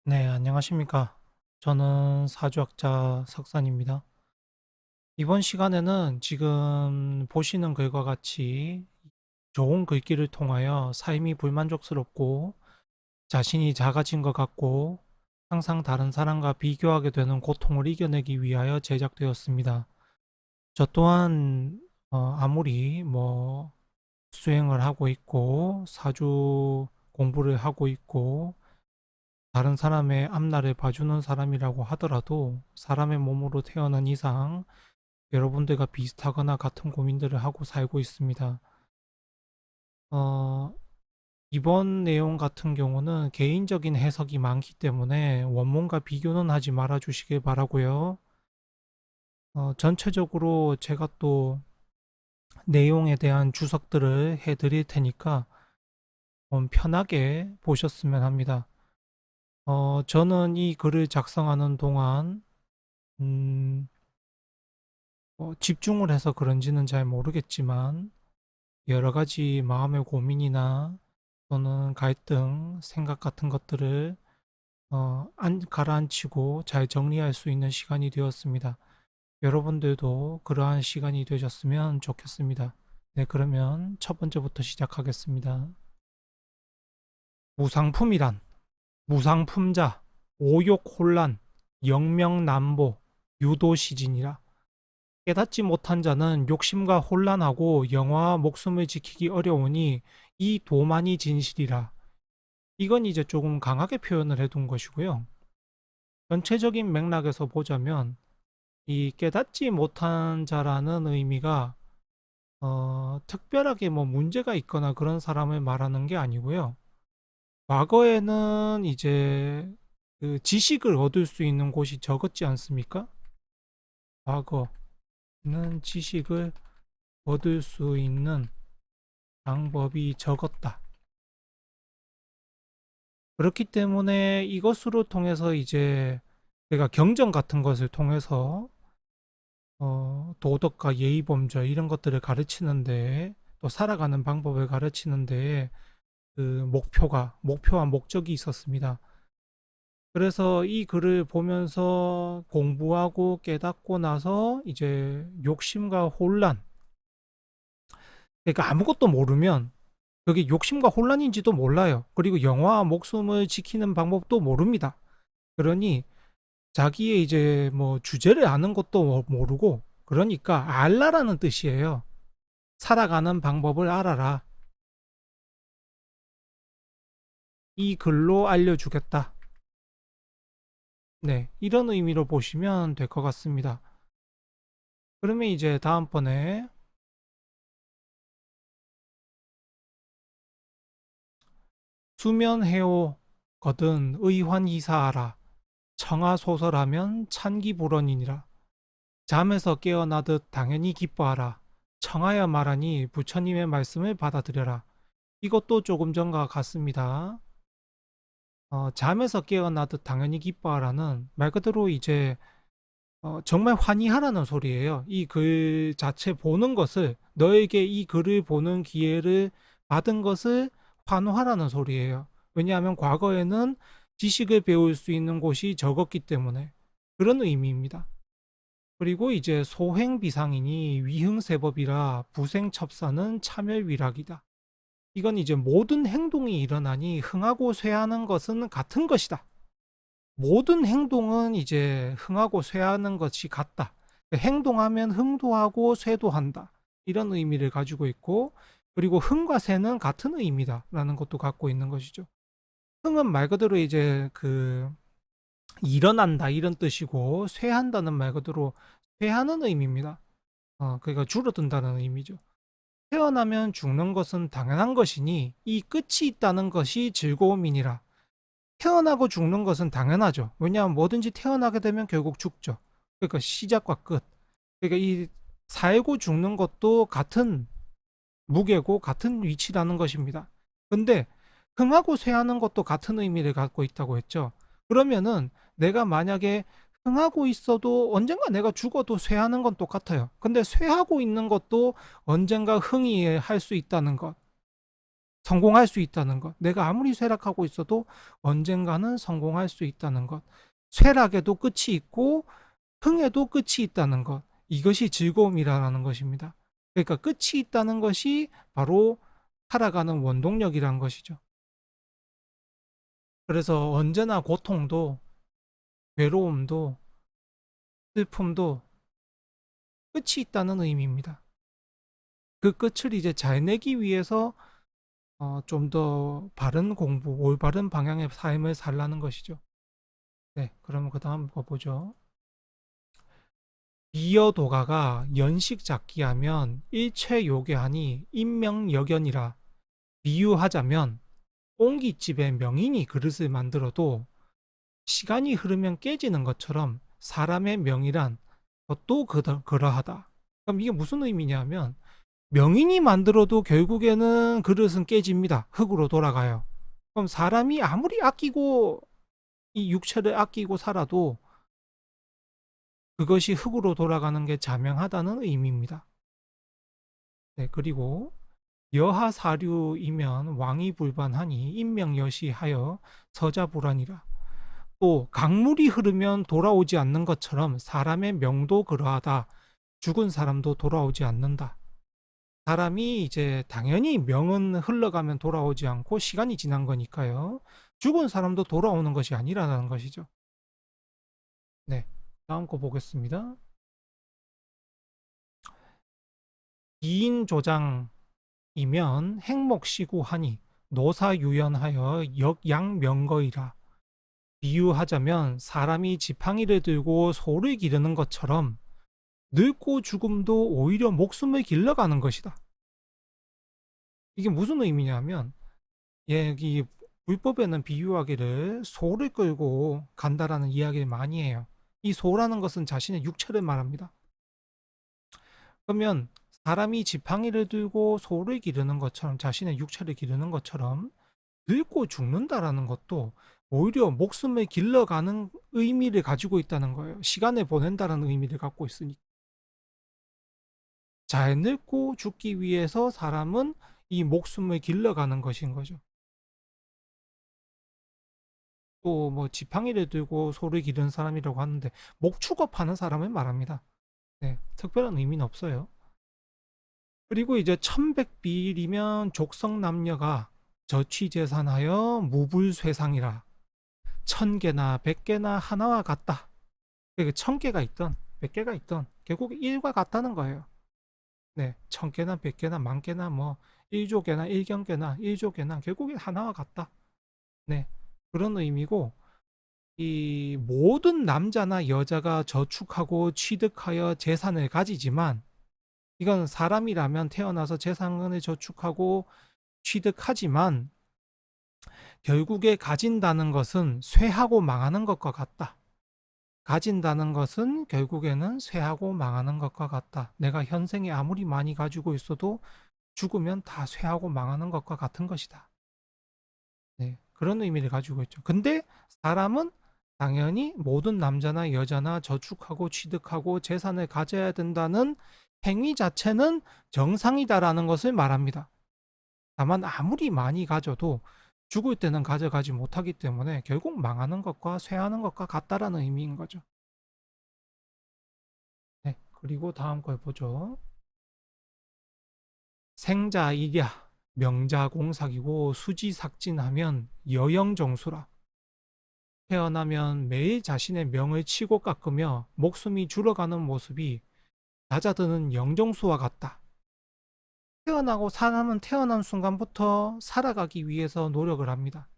네, 안녕하십니까. 저는 사주학자 석산입니다. 이번 시간에는 지금 보시는 글과 같이 좋은 글귀를 통하여 삶이 불만족스럽고 자신이 작아진 것 같고 항상 다른 사람과 비교하게 되는 고통을 이겨내기 위하여 제작되었습니다. 저 또한 아무리 수행을 하고 있고 사주 공부를 하고 있고 다른 사람의 앞날을 봐주는 사람이라고 하더라도 사람의 몸으로 태어난 이상 여러분들과 비슷하거나 같은 고민들을 하고 살고 있습니다. 어, 이번 내용 같은 경우는 개인적인 해석이 많기 때문에 원문과 비교는 하지 말아 주시길 바라고요. 전체적으로 제가 또 내용에 대한 주석들을 해드릴 테니까 좀 편하게 보셨으면 합니다. 저는 이 글을 작성하는 동안 음, 집중을 해서 그런지는 잘 모르겠지만 여러 가지 마음의 고민이나 또는 갈등, 생각 같은 것들을 가라앉히고 잘 정리할 수 있는 시간이 되었습니다. 여러분들도 그러한 시간이 되셨으면 좋겠습니다. 네, 그러면 첫 번째부터 시작하겠습니다. 무상품이란 무상품자, 오욕혼란, 영명남보, 유도시진이라. 깨닫지 못한 자는 욕심과 혼란하고 영화와 목숨을 지키기 어려우니 이 도만이 진실이라. 이건 이제 조금 강하게 표현을 해둔 것이고요. 전체적인 맥락에서 보자면 이 깨닫지 못한 자라는 의미가 특별하게 뭐 문제가 있거나 그런 사람을 말하는 게 아니고요. 과거에는 이제 그 지식을 얻을 수 있는 곳이 적었지 않습니까? 과거는 지식을 얻을 수 있는 방법이 적었다. 그렇기 때문에 이것으로 통해서 이제 내가 경전 같은 것을 통해서 도덕과 예의범절 이런 것들을 가르치는데 또 살아가는 방법을 가르치는데 그 목표와 목적이 있었습니다. 그래서 이 글을 보면서 공부하고 깨닫고 나서 이제 욕심과 혼란, 그러니까 아무것도 모르면 그게 욕심과 혼란인지도 몰라요. 그리고 영화와 목숨을 지키는 방법도 모릅니다. 그러니 자기의 이제 뭐 주제를 아는 것도 모르고 그러니까 알라라는 뜻이에요. 살아가는 방법을 알아라. 이 글로 알려주겠다. 네, 이런 의미로 보시면 될 것 같습니다. 그러면 이제 다음번에 수면해오 거든 의환이사하라. 청하소설하면 찬기불언이니라. 잠에서 깨어나듯 당연히 기뻐하라. 청하여 말하니 부처님의 말씀을 받아들여라. 이것도 조금 전과 같습니다. 잠에서 깨어나듯 당연히 기뻐하라는 말 그대로 이제 정말 환희하라는 소리예요. 이 글 자체 보는 것을 너에게 이 글을 보는 기회를 받은 것을 환호하라는 소리예요. 왜냐하면 과거에는 지식을 배울 수 있는 곳이 적었기 때문에 그런 의미입니다. 그리고 이제 소행비상이니 위흥세법이라 부생첩사는 차멸위락이다. 이건 이제 모든 행동이 일어나니 흥하고 쇠하는 것은 같은 것이다. 모든 행동은 이제 흥하고 쇠하는 것이 같다. 행동하면 흥도 하고 쇠도 한다. 이런 의미를 가지고 있고, 그리고 흥과 쇠는 같은 의미다라는 것도 갖고 있는 것이죠. 흥은 말 그대로 이제 그 일어난다 이런 뜻이고, 쇠한다는 말 그대로 쇠하는 의미입니다. 그러니까 줄어든다는 의미죠. 태어나면 죽는 것은 당연한 것이니 이 끝이 있다는 것이 즐거움이니라. 태어나고 죽는 것은 당연하죠. 왜냐하면 뭐든지 태어나게 되면 결국 죽죠. 그러니까 시작과 끝. 그러니까 이 살고 죽는 것도 같은 무게고 같은 위치라는 것입니다. 근데 흥하고 쇠하는 것도 같은 의미를 갖고 있다고 했죠. 그러면은 내가 만약에 흥하고 있어도 언젠가 내가 죽어도 쇠하는 건 똑같아요. 근데 쇠하고 있는 것도 언젠가 흥이 할 수 있다는 것. 성공할 수 있다는 것. 내가 아무리 쇠락하고 있어도 언젠가는 성공할 수 있다는 것. 쇠락에도 끝이 있고 흥에도 끝이 있다는 것. 이것이 즐거움이라는 것입니다. 그러니까 끝이 있다는 것이 바로 살아가는 원동력이라는 것이죠. 그래서 언제나 고통도 외로움도 슬픔도 끝이 있다는 의미입니다. 그 끝을 이제 잘 내기 위해서 좀 더 바른 공부, 올바른 방향의 삶을 살라는 것이죠. 네, 그러면 그 다음 거 보죠. 비여도가가 연식잡기하면 일체요괴하니 인명여견이라. 비유하자면 옹깃집에 명인이 그릇을 만들어도 시간이 흐르면 깨지는 것처럼 사람의 명이란 것도 그러하다. 그럼 이게 무슨 의미냐면 명인이 만들어도 결국에는 그릇은 깨집니다. 흙으로 돌아가요. 그럼 사람이 아무리 아끼고 이 육체를 아끼고 살아도 그것이 흙으로 돌아가는 게 자명하다는 의미입니다. 네, 그리고 여하사류이면 왕이 불반하니 인명여시하여 서자불안이라. 또 강물이 흐르면 돌아오지 않는 것처럼 사람의 명도 그러하다. 죽은 사람도 돌아오지 않는다. 사람이 이제 당연히 명은 흘러가면 돌아오지 않고 시간이 지난 거니까요. 죽은 사람도 돌아오는 것이 아니라는 것이죠. 네. 다음 거 보겠습니다. 이인조장이면 행목시구하니 노사유연하여 역양명거이라. 비유하자면 사람이 지팡이를 들고 소를 기르는 것처럼 늙고 죽음도 오히려 목숨을 길러가는 것이다. 이게 무슨 의미냐면 여기 불법에는 비유하기를 소를 끌고 간다라는 이야기를 많이 해요. 이 소라는 것은 자신의 육체를 말합니다. 그러면 사람이 지팡이를 들고 소를 기르는 것처럼 자신의 육체를 기르는 것처럼 늙고 죽는다라는 것도 오히려 목숨을 길러가는 의미를 가지고 있다는 거예요. 시간을 보낸다라는 의미를 갖고 있으니까. 잘 늙고 죽기 위해서 사람은 이 목숨을 길러가는 것인 거죠. 또 뭐 지팡이를 들고 소를 기르는 사람이라고 하는데 목 축업하는 사람을 말합니다. 네, 특별한 의미는 없어요. 그리고 이제 천백비일이면 족성남녀가 저취재산하여 무불쇠상이라. 1000개나 100개나 하나와 같다. 그러니까 1000개가 있던 100개가 있던 결국 1과 같다는 거예요. 네, 1000개나 100개나 만개나 뭐 1조개나 1경개나 1조개나 결국에 하나와 같다. 네, 그런 의미고 이 모든 남자나 여자가 저축하고 취득하여 재산을 가지지만 이건 사람이라면 태어나서 재산을 저축하고 취득하지만 결국에 가진다는 것은 쇠하고 망하는 것과 같다. 가진다는 것은 결국에는 쇠하고 망하는 것과 같다. 내가 현생에 아무리 많이 가지고 있어도 죽으면 다 쇠하고 망하는 것과 같은 것이다. 네, 그런 의미를 가지고 있죠. 근데 사람은 당연히 모든 남자나 여자나 저축하고 취득하고 재산을 가져야 된다는 행위 자체는 정상이다라는 것을 말합니다. 다만 아무리 많이 가져도 죽을 때는 가져가지 못하기 때문에 결국 망하는 것과 쇠하는 것과 같다라는 의미인 거죠. 네, 그리고 다음 걸 보죠. 생자이랴 명자공삭이고 수지삭진하면 여영정수라. 태어나면 매일 자신의 명을 치고 깎으며 목숨이 줄어가는 모습이 낮아드는 영정수와 같다. 태어나고 사람은 태어난 순간부터 살아가기 위해서 노력을 합니다.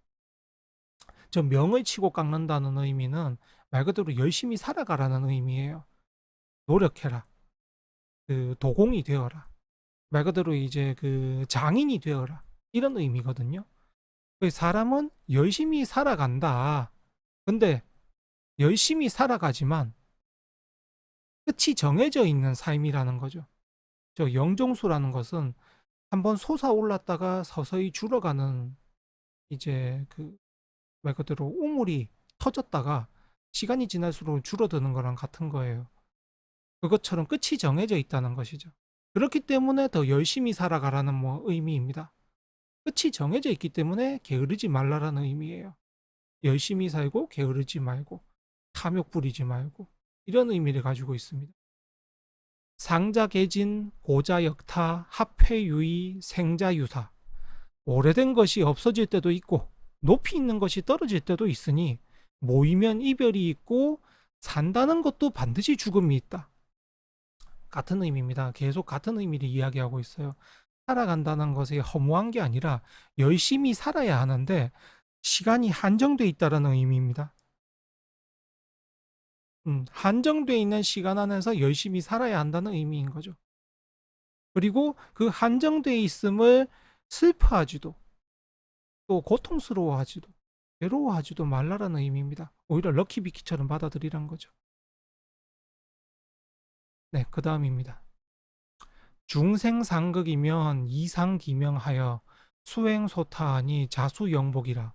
저 명을 치고 깎는다는 의미는 말 그대로 열심히 살아가라는 의미예요. 노력해라. 그 도공이 되어라. 말 그대로 이제 그 장인이 되어라. 이런 의미거든요. 그 사람은 열심히 살아간다. 근데 열심히 살아가지만 끝이 정해져 있는 삶이라는 거죠. 저 영정수라는 것은 한번 솟아올랐다가 서서히 줄어가는 이제 그 말 그대로 우물이 터졌다가 시간이 지날수록 줄어드는 거랑 같은 거예요. 그것처럼 끝이 정해져 있다는 것이죠. 그렇기 때문에 더 열심히 살아가라는 뭐 의미입니다. 끝이 정해져 있기 때문에 게으르지 말라라는 의미예요. 열심히 살고 게으르지 말고 탐욕 부리지 말고 이런 의미를 가지고 있습니다. 상자개진, 고자역타, 합회유의, 생자유사. 오래된 것이 없어질 때도 있고 높이 있는 것이 떨어질 때도 있으니 모이면 이별이 있고 산다는 것도 반드시 죽음이 있다. 같은 의미입니다. 계속 같은 의미를 이야기하고 있어요. 살아간다는 것이 허무한 게 아니라 열심히 살아야 하는데 시간이 한정돼 있다라는 의미입니다. 한정돼 있는 시간 안에서 열심히 살아야 한다는 의미인 거죠. 그리고 그 한정돼 있음을 슬퍼하지도 또 고통스러워하지도 괴로워하지도 말라라는 의미입니다. 오히려 럭키비키처럼 받아들이란 거죠. 네, 그 다음입니다. 중생상극이면 이상기명하여 수행소타하니 자수영복이라.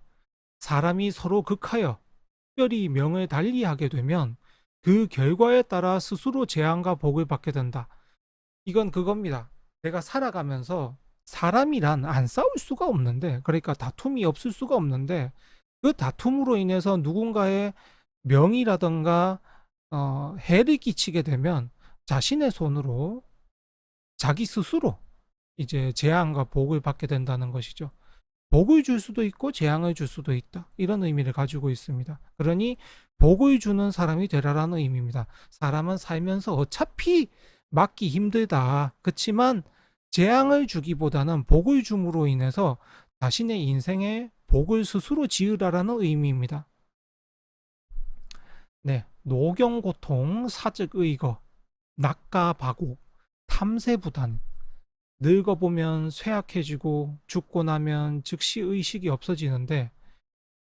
사람이 서로 극하여 특별히 명을 달리하게 되면 그 결과에 따라 스스로 재앙과 복을 받게 된다. 이건 그겁니다. 내가 살아가면서 사람이란 안 싸울 수가 없는데, 그러니까 다툼이 없을 수가 없는데, 그 다툼으로 인해서 누군가의 명이라던가 해를 끼치게 되면 자신의 손으로 자기 스스로 이제 재앙과 복을 받게 된다는 것이죠. 복을 줄 수도 있고 재앙을 줄 수도 있다. 이런 의미를 가지고 있습니다. 그러니 복을 주는 사람이 되라라는 의미입니다. 사람은 살면서 어차피 막기 힘들다. 그렇지만 재앙을 주기보다는 복을 줌으로 인해서 자신의 인생에 복을 스스로 지으라라는 의미입니다. 네, 노경고통, 사즉의거, 낙가바고, 탐세부단. 늙어보면 쇠약해지고 죽고 나면 즉시 의식이 없어지는데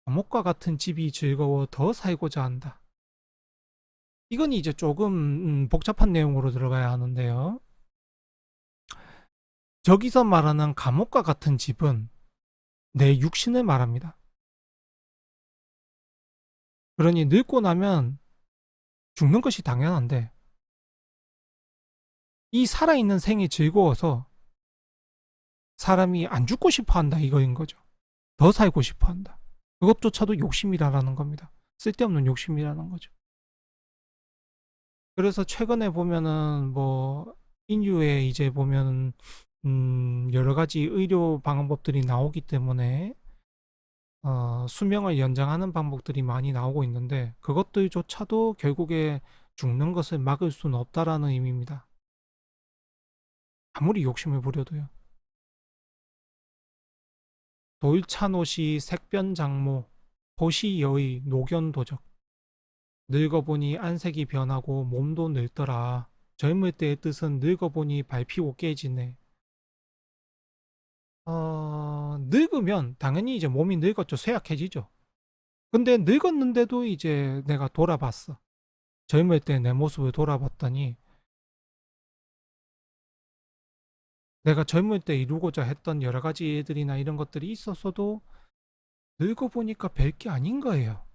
감옥과 같은 집이 즐거워 더 살고자 한다. 이건 이제 조금 복잡한 내용으로 들어가야 하는데요. 저기서 말하는 감옥과 같은 집은 내 육신을 말합니다. 그러니 늙고 나면 죽는 것이 당연한데 이 살아있는 생이 즐거워서 사람이 안 죽고 싶어 한다 이거인 거죠. 더 살고 싶어 한다. 그것조차도 욕심이라는 겁니다. 쓸데없는 욕심이라는 거죠. 그래서 최근에 보면은 뭐 인류에 이제 보면 여러 가지 의료 방법들이 나오기 때문에 수명을 연장하는 방법들이 많이 나오고 있는데 그것들조차도 결국에 죽는 것을 막을 수는 없다라는 의미입니다. 아무리 욕심을 부려도요. 돌찬옷이 색변장모, 도시여의 노견도적. 늙어보니 안색이 변하고 몸도 늙더라. 젊을 때의 뜻은 늙어보니 밟히고 깨지네. 늙으면 당연히 이제 몸이 늙었죠. 쇠약해지죠. 근데 늙었는데도 이제 내가 돌아봤어. 젊을 때 내 모습을 돌아봤더니 내가 젊을 때 이루고자 했던 여러 가지 일들이나 이런 것들이 있었어도 늙어보니까 별게 아닌 거예요.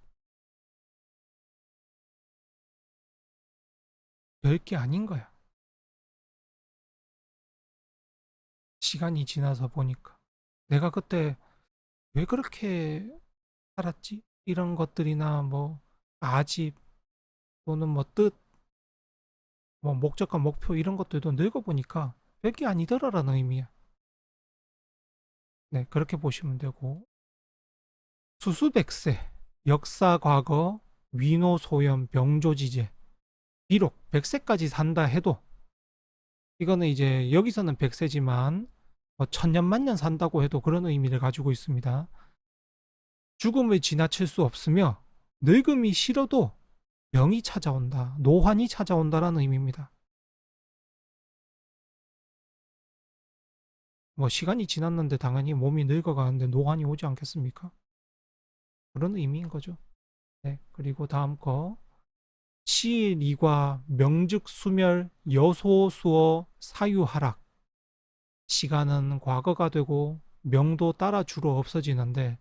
별게 아닌 거야. 시간이 지나서 보니까. 내가 그때 왜 그렇게 살았지? 이런 것들이나 뭐 아집 또는 뭐 뜻, 뭐 목적과 목표 이런 것들도 늙어보니까 별게 아니더라라는 의미야. 네, 그렇게 보시면 되고. 수수백세, 역사 과거, 위노 소염, 병조지제. 비록 100세까지 산다 해도 이거는 이제 여기서는 100세지만 뭐 천년 만년 산다고 해도 그런 의미를 가지고 있습니다. 죽음을 지나칠 수 없으며 늙음이 싫어도 병이 찾아온다, 노환이 찾아온다라는 의미입니다. 뭐 시간이 지났는데 당연히 몸이 늙어가는데 노환이 오지 않겠습니까? 그런 의미인 거죠. 네, 그리고 다음 거 시리과 명즉수멸 여소수어 사유하락. 시간은 과거가 되고 명도 따라 주로 없어지는데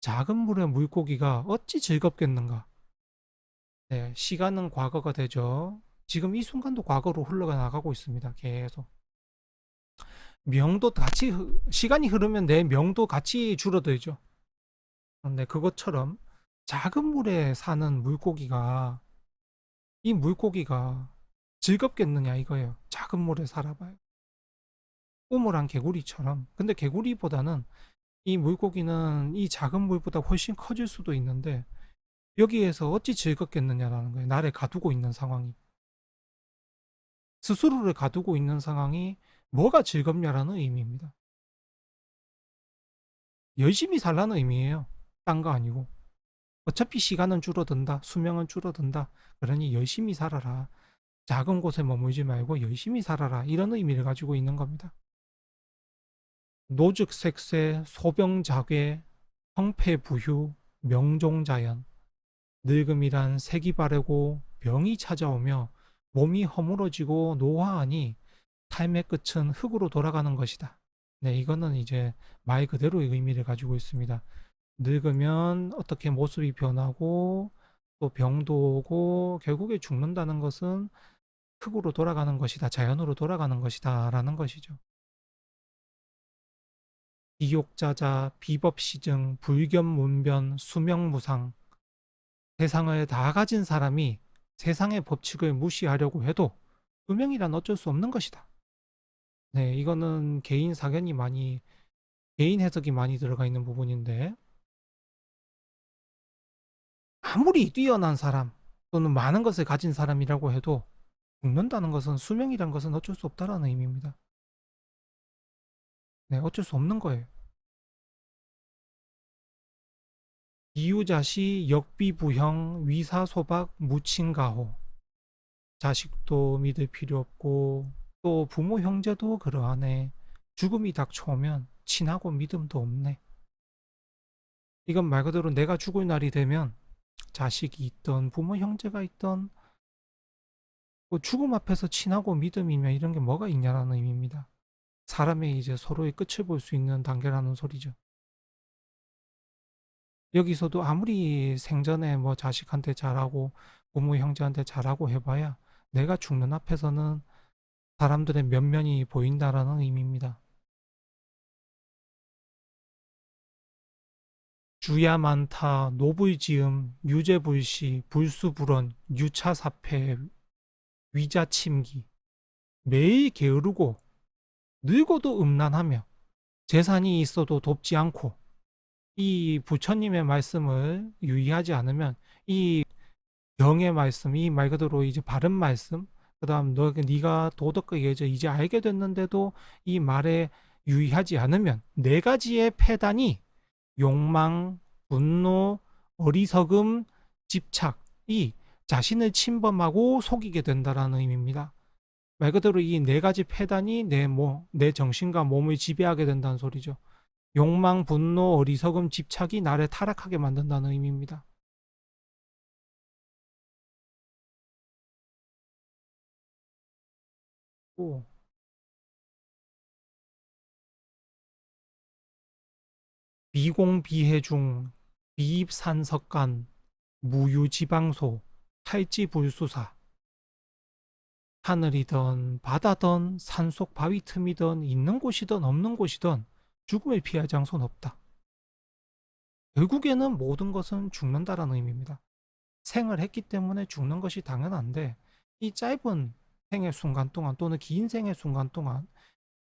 작은 물의 물고기가 어찌 즐겁겠는가. 네, 시간은 과거가 되죠. 지금 이 순간도 과거로 흘러가 나가고 있습니다. 계속. 명도 같이 시간이 흐르면 내 명도 같이 줄어들죠. 근데 그것처럼 작은 물에 사는 물고기가 이 물고기가 즐겁겠느냐 이거예요. 작은 물에 살아봐요. 꼬물한 개구리처럼. 근데 개구리보다는 이 물고기는 이 작은 물보다 훨씬 커질 수도 있는데 여기에서 어찌 즐겁겠느냐라는 거예요. 나를 가두고 있는 상황이. 스스로를 가두고 있는 상황이 뭐가 즐겁냐라는 의미입니다. 열심히 살라는 의미예요. 딴 거 아니고. 어차피 시간은 줄어든다. 수명은 줄어든다. 그러니 열심히 살아라. 작은 곳에 머물지 말고 열심히 살아라. 이런 의미를 가지고 있는 겁니다. 노즉색세, 소병자괴, 성패부휴, 명종자연. 늙음이란 색이 바래고 병이 찾아오며 몸이 허물어지고 노화하니 삶의 끝은 흙으로 돌아가는 것이다. 네, 이거는 이제 말 그대로의 의미를 가지고 있습니다. 늙으면 어떻게 모습이 변하고 또 병도 오고 결국에 죽는다는 것은 흙으로 돌아가는 것이다. 자연으로 돌아가는 것이다. 라는 것이죠. 비욕자자, 비법시증, 불견문변, 수명무상. 세상을 다 가진 사람이 세상의 법칙을 무시하려고 해도 수명이란 어쩔 수 없는 것이다. 네, 이거는 개인 해석이 많이 들어가 있는 부분인데, 아무리 뛰어난 사람 또는 많은 것을 가진 사람이라고 해도 죽는다는 것은 수명이란 것은 어쩔 수 없다라는 의미입니다. 네, 어쩔 수 없는 거예요. 이유자시 역비부형 위사소박 무친가호. 자식도 믿을 필요 없고 또 부모 형제도 그러하네. 죽음이 닥쳐오면 친하고 믿음도 없네. 이건 말 그대로 내가 죽을 날이 되면 자식이 있던 부모 형제가 있던 뭐 죽음 앞에서 친하고 믿음이면 이런 게 뭐가 있냐라는 의미입니다. 사람의 이제 서로의 끝을 볼 수 있는 단계라는 소리죠. 여기서도 아무리 생전에 뭐 자식한테 잘하고 부모 형제한테 잘하고 해봐야 내가 죽는 앞에서는 사람들의 면면이 보인다라는 의미입니다. 주야 많다, 노불지음, 유죄불시, 불수불언, 유차사패, 위자침기. 매일 게으르고 늙어도 음란하며 재산이 있어도 돕지 않고 이 부처님의 말씀을 유의하지 않으면 이 경의 말씀, 이 말 그대로 이제 바른 말씀, 그다음 네가 도덕과 예제 이제 알게 됐는데도 이 말에 유의하지 않으면 네 가지의 패단이 욕망, 분노, 어리석음, 집착이 자신을 침범하고 속이게 된다라는 의미입니다. 말 그대로 이 네 가지 패단이 내 정신과 몸을 지배하게 된다는 소리죠. 욕망, 분노, 어리석음, 집착이 나를 타락하게 만든다는 의미입니다. 또 비공비해중, 비입산석간, 무유지방소, 탈지불수사. 하늘이든 바다든 산속 바위 틈이든 있는 곳이든 없는 곳이든 죽음을 피할 장소는 없다. 결국에는 모든 것은 죽는다라는 의미입니다. 생을 했기 때문에 죽는 것이 당연한데 이 짧은 생의 순간 동안 또는 긴 생의 순간 동안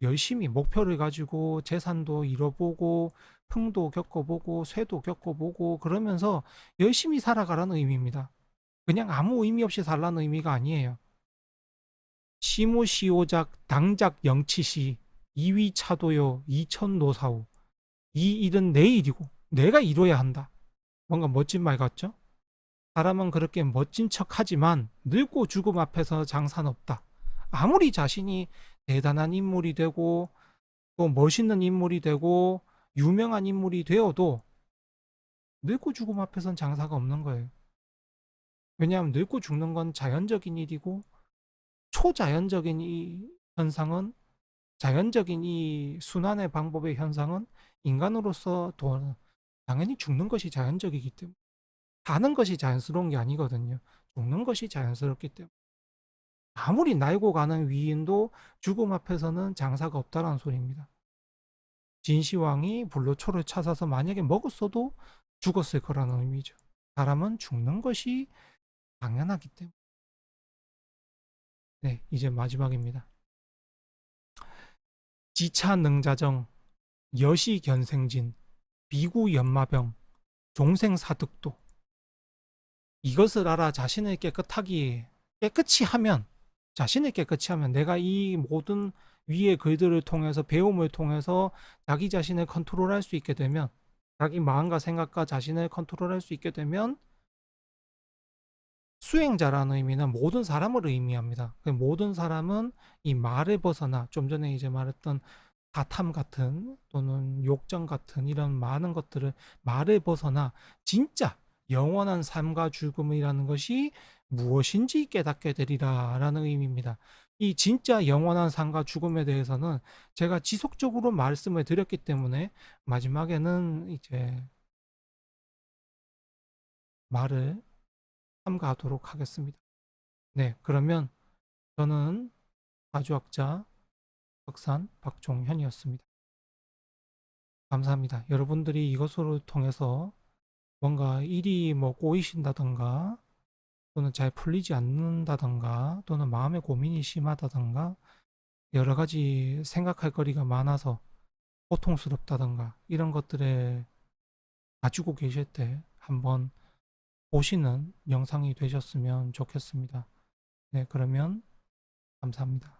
열심히 목표를 가지고 재산도 잃어보고 흥도 겪어보고 쇠도 겪어보고 그러면서 열심히 살아가라는 의미입니다. 그냥 아무 의미 없이 살라는 의미가 아니에요. 시무시오작 당작 영치시 이위차도요 이천노사우. 이 일은 내 일이고 내가 이뤄야 한다. 뭔가 멋진 말 같죠? 사람은 그렇게 멋진 척하지만 늙고 죽음 앞에서 장사는 없다. 아무리 자신이 대단한 인물이 되고 또 멋있는 인물이 되고 유명한 인물이 되어도 늙고 죽음 앞에선 장사가 없는 거예요. 왜냐하면 늙고 죽는 건 자연적인 일이고 초자연적인 이 현상은 자연적인 이 순환의 방법의 현상은 인간으로서 당연히 죽는 것이 자연적이기 때문에 사는 것이 자연스러운 게 아니거든요. 죽는 것이 자연스럽기 때문에 아무리 날고 가는 위인도 죽음 앞에서는 장사가 없다라는 소리입니다. 진시황이 불로초를 찾아서 만약에 먹었어도 죽었을 거라는 의미죠. 사람은 죽는 것이 당연하기 때문에. 네, 이제 마지막입니다. 지차능자정, 여시견생진, 비구연마병, 종생사득도. 이것을 알아 자신을 깨끗이 하면, 자신을 깨끗이 하면 내가 이 모든 위의 글들을 통해서 배움을 통해서 자기 자신을 컨트롤할 수 있게 되면, 자기 마음과 생각과 자신을 컨트롤할 수 있게 되면 수행자라는 의미는 모든 사람을 의미합니다. 그 모든 사람은 이 말을 벗어나 좀 전에 이제 말했던 사탐 같은 또는 욕정 같은 이런 많은 것들을 말을 벗어나 진짜 영원한 삶과 죽음이라는 것이 무엇인지 깨닫게 되리라 라는 의미입니다. 이 진짜 영원한 삶과 죽음에 대해서는 제가 지속적으로 말씀을 드렸기 때문에 마지막에는 이제 말을 삼가하도록 하겠습니다. 네, 그러면 저는 사주학자 박산 박종현이었습니다. 감사합니다. 여러분들이 이것을 통해서 뭔가 일이 뭐 꼬이신다던가 또는 잘 풀리지 않는다던가 또는 마음의 고민이 심하다던가 여러 가지 생각할 거리가 많아서 고통스럽다던가 이런 것들을 가지고 계실 때 한번 보시는 영상이 되셨으면 좋겠습니다. 네, 그러면 감사합니다.